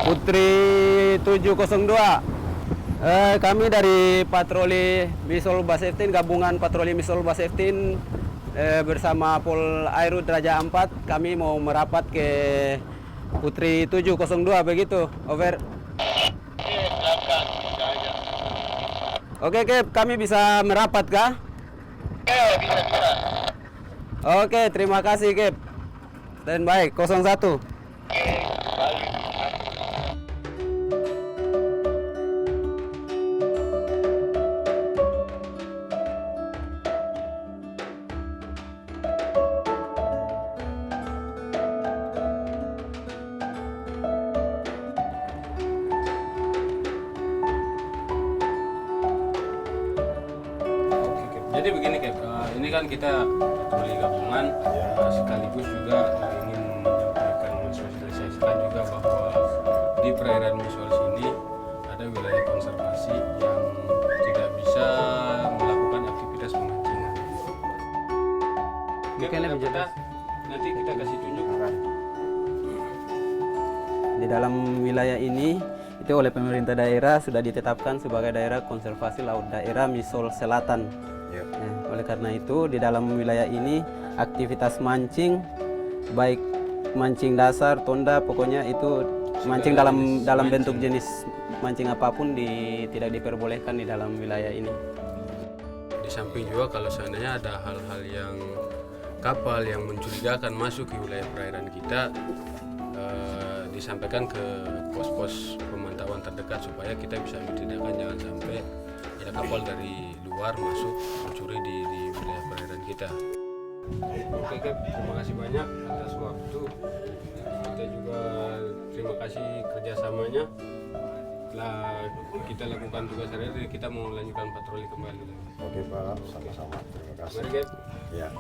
Putri 702. Kami dari patroli Misol Baseftin, gabungan patroli Misol Baseftin bersama Pol Airut Raja Ampat. Kami mau merapat ke Putri 702 begitu. Over. Oke, Kep, kami bisa merapat kah? Bisa. Oke, terima kasih, Kep. Standby 01. Jadi begini Kep, ini kan kita patroli gabungan, sekaligus juga ingin menyampaikan, mensosialisasikan juga bahwa di perairan Misol sini ada wilayah konservasi yang tidak bisa melakukan aktivitas pemancingan. Kep, nanti kita kasih tunjuk. Di dalam wilayah ini itu oleh pemerintah daerah sudah ditetapkan sebagai daerah konservasi laut daerah Misol Selatan. Nah, oleh karena itu di dalam wilayah ini aktivitas mancing, baik mancing dasar, tonda, pokoknya itu mancing dalam bentuk jenis mancing apapun tidak diperbolehkan di dalam wilayah ini. Di samping juga kalau seandainya ada hal-hal yang kapal yang mencurigakan masuk ke wilayah perairan kita, disampaikan ke pos-pos pemantauan terdekat supaya kita bisa mentindakan jangan sampai ada kapal dari luar masuk mencuri di wilayah perairan kita. Oke Kep, terima kasih banyak atas waktu. Kita juga terima kasih kerjasamanya. Setelah kita lakukan tugas hari, kita mau lanjutkan patroli kembali. Oke Pak, sama-sama. Terima kasih. Mari Kep. Ya.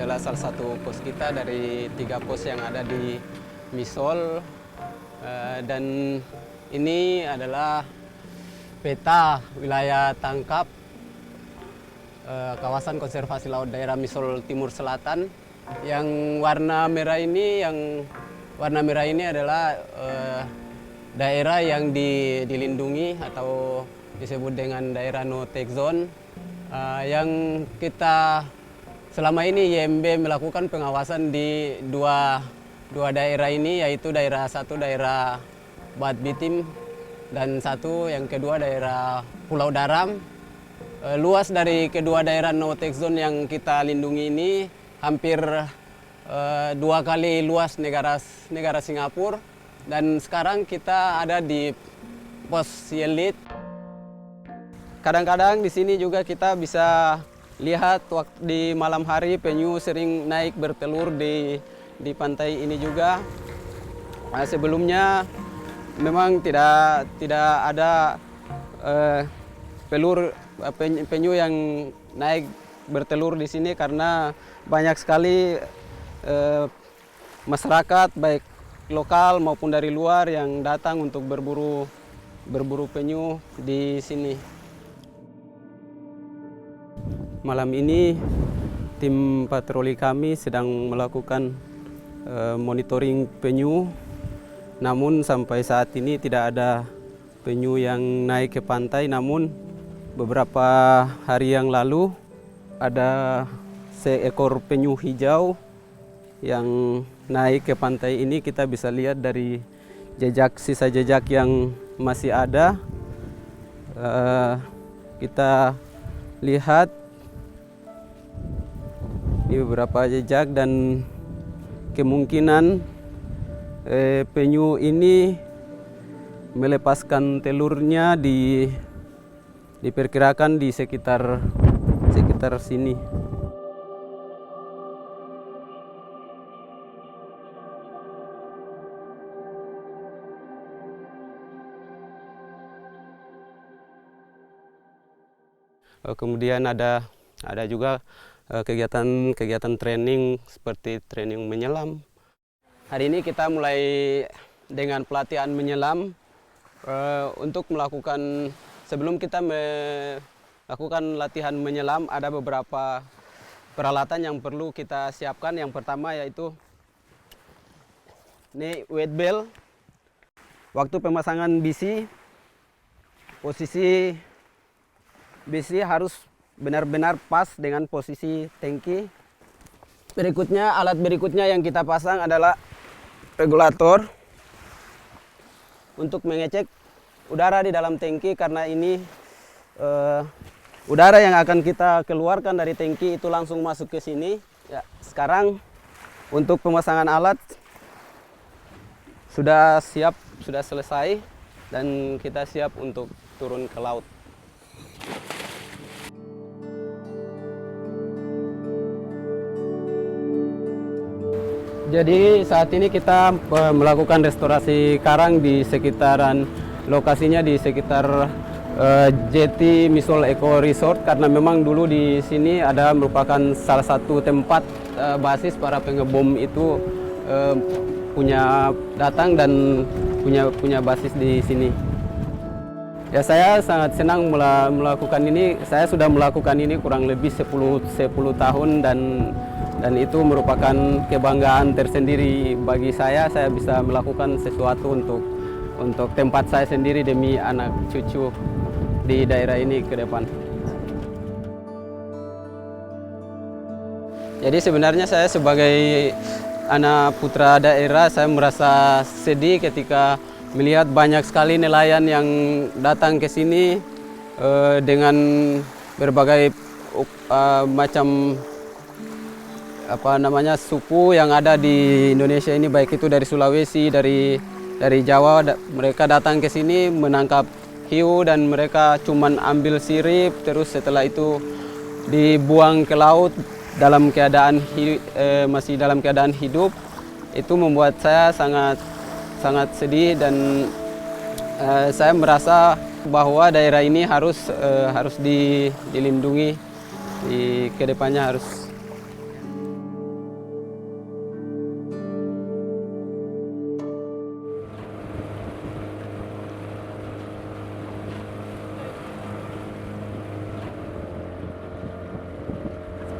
Adalah salah satu pos kita dari 3 pos yang ada di Misol, dan ini adalah peta wilayah tangkap kawasan konservasi laut daerah Misol Timur Selatan. Yang warna merah ini adalah daerah yang dilindungi atau disebut dengan daerah no take zone, yang kita selama ini YMB melakukan pengawasan di dua daerah ini, yaitu daerah satu daerah Bat Bitim dan yang kedua daerah Pulau Daram. Luas dari kedua daerah no take zone yang kita lindungi ini hampir 2 kali luas negara Singapura, dan sekarang kita ada di pos Yelit. Kadang-kadang di sini juga kita bisa lihat waktu di malam hari penyu sering naik bertelur di pantai ini juga. Sebelumnya memang tidak ada penyu yang naik bertelur di sini karena banyak sekali masyarakat baik lokal maupun dari luar yang datang untuk berburu penyu di sini. Malam ini tim patroli kami sedang melakukan monitoring penyu, namun sampai saat ini tidak ada penyu yang naik ke pantai. Namun beberapa hari yang lalu ada seekor penyu hijau yang naik ke pantai ini. Kita bisa lihat dari sisa jejak yang masih ada. Kita lihat Ini beberapa jejak dan kemungkinan penyu ini melepaskan telurnya diperkirakan di sekitar sini. Kemudian ada juga kegiatan training seperti training menyelam. Hari ini kita mulai dengan pelatihan menyelam untuk melakukan, sebelum kita melakukan latihan menyelam ada beberapa peralatan yang perlu kita siapkan. Yang pertama yaitu ini weight belt. Waktu pemasangan bisi, posisi bisi harus benar-benar pas dengan posisi tangki. Alat berikutnya yang kita pasang adalah regulator untuk mengecek udara di dalam tangki, karena ini udara yang akan kita keluarkan dari tangki itu langsung masuk ke sini. Ya, sekarang untuk pemasangan alat sudah siap, sudah selesai, dan kita siap untuk turun ke laut. Jadi saat ini kita melakukan restorasi karang di sekitaran lokasinya, di sekitar Jeti Misol Eco Resort, karena memang dulu di sini ada merupakan salah satu tempat basis para pengebom itu punya datang dan punya basis di sini. Ya, saya sangat senang melakukan ini. Saya sudah melakukan ini kurang lebih 10 tahun dan itu merupakan kebanggaan tersendiri bagi saya. Saya bisa melakukan sesuatu untuk tempat saya sendiri demi anak cucu di daerah ini ke depan. Jadi sebenarnya saya sebagai anak putra daerah, saya merasa sedih ketika melihat banyak sekali nelayan yang datang ke sini dengan berbagai macam suku yang ada di Indonesia ini, baik itu dari Sulawesi, dari Jawa. Mereka datang ke sini menangkap hiu dan mereka cuman ambil sirip, terus setelah itu dibuang ke laut dalam keadaan masih dalam keadaan hidup. Itu membuat saya sangat sedih, dan saya merasa bahwa daerah ini harus dilindungi di kedepannya harus.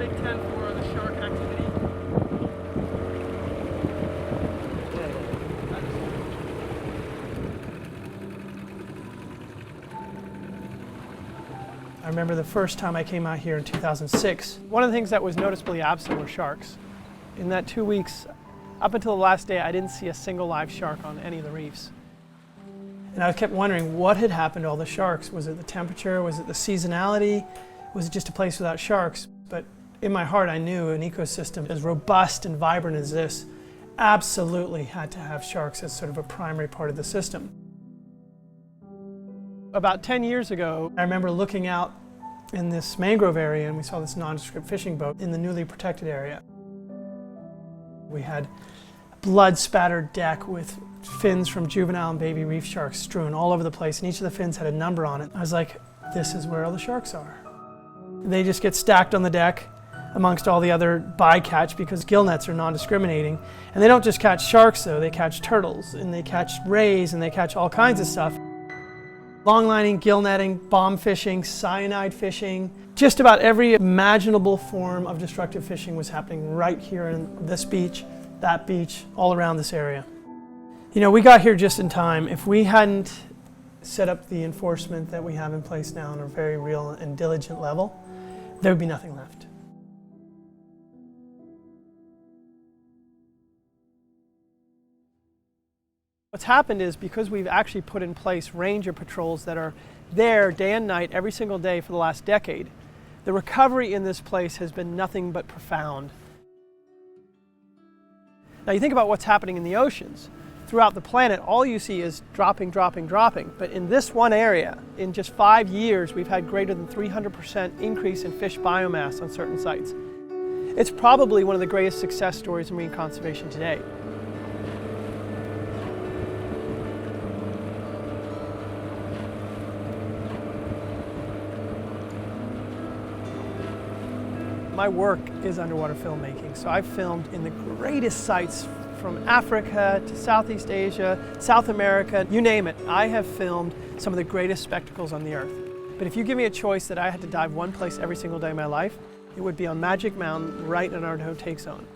Big tent for the shark activity. I remember the first time I came out here in 2006. One of the things that was noticeably absent were sharks. In that 2 weeks, up until the last day, I didn't see a single live shark on any of the reefs. And I kept wondering what had happened to all the sharks. Was it the temperature? Was it the seasonality? Was it just a place without sharks? But in my heart, I knew an ecosystem as robust and vibrant as this absolutely had to have sharks as sort of a primary part of the system. About 10 years ago, I remember looking out in this mangrove area and we saw this nondescript fishing boat in the newly protected area. We had a blood-spattered deck with fins from juvenile and baby reef sharks strewn all over the place, and each of the fins had a number on it. I was like, this is where all the sharks are. They just get stacked on the deck amongst all the other bycatch because gill nets are non-discriminating. And they don't just catch sharks though, they catch turtles and they catch rays and they catch all kinds of stuff. Longlining, gill netting, bomb fishing, cyanide fishing, just about every imaginable form of destructive fishing was happening right here in this beach, that beach, all around this area. You know, we got here just in time. If we hadn't set up the enforcement that we have in place now on a very real and diligent level, there would be nothing left. What's happened is because we've actually put in place ranger patrols that are there day and night every single day for the last decade, the recovery in this place has been nothing but profound. Now you think about what's happening in the oceans. Throughout the planet, all you see is dropping. But in this one area, in just 5 years, we've had greater than 300% increase in fish biomass on certain sites. It's probably one of the greatest success stories in marine conservation today. My work is underwater filmmaking, so I've filmed in the greatest sites from Africa to Southeast Asia, South America, you name it. I have filmed some of the greatest spectacles on the earth. But if you give me a choice that I had to dive one place every single day of my life, it would be on Magic Mountain, right in our no-take zone.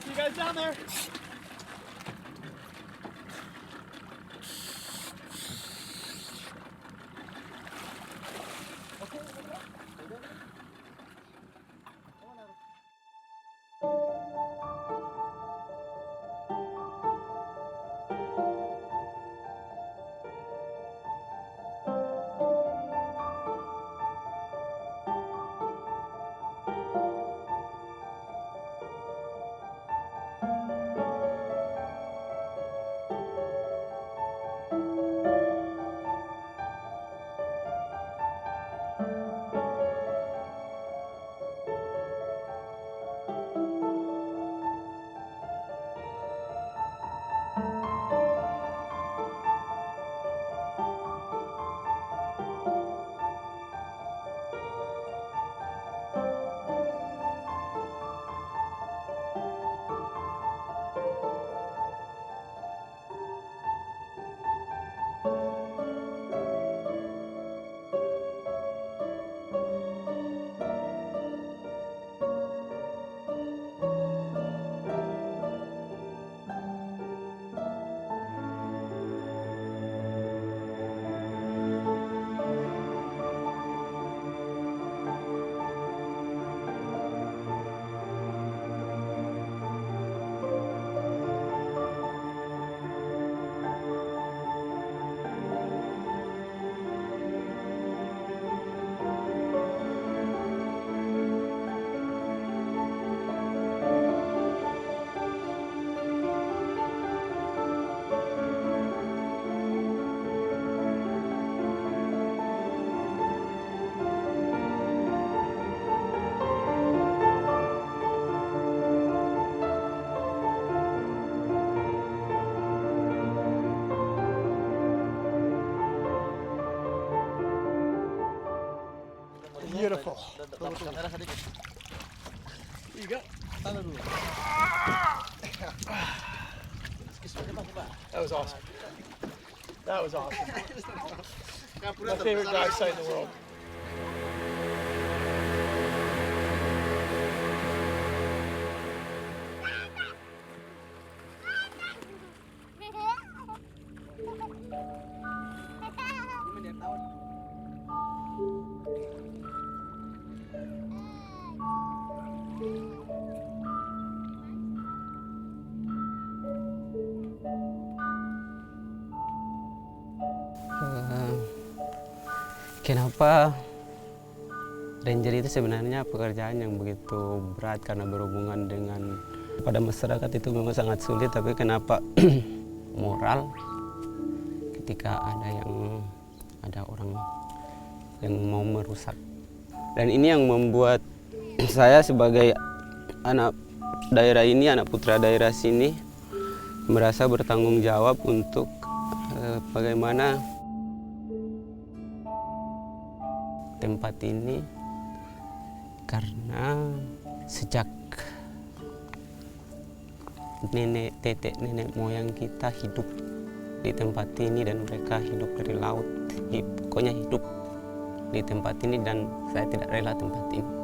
You guys down there? Beautiful. You go. That was awesome. That was awesome. My favorite dive site in the world. Kenapa ranger itu sebenarnya pekerjaan yang begitu berat karena berhubungan dengan pada masyarakat itu memang sangat sulit, tapi kenapa moral ketika ada orang yang mau merusak. Dan ini yang membuat saya sebagai anak daerah ini, anak putra daerah sini, merasa bertanggung jawab untuk bagaimana tempat ini, karena sejak nenek moyang kita hidup di tempat ini dan mereka hidup dari laut, pokoknya hidup di tempat ini dan saya tidak rela tempat ini.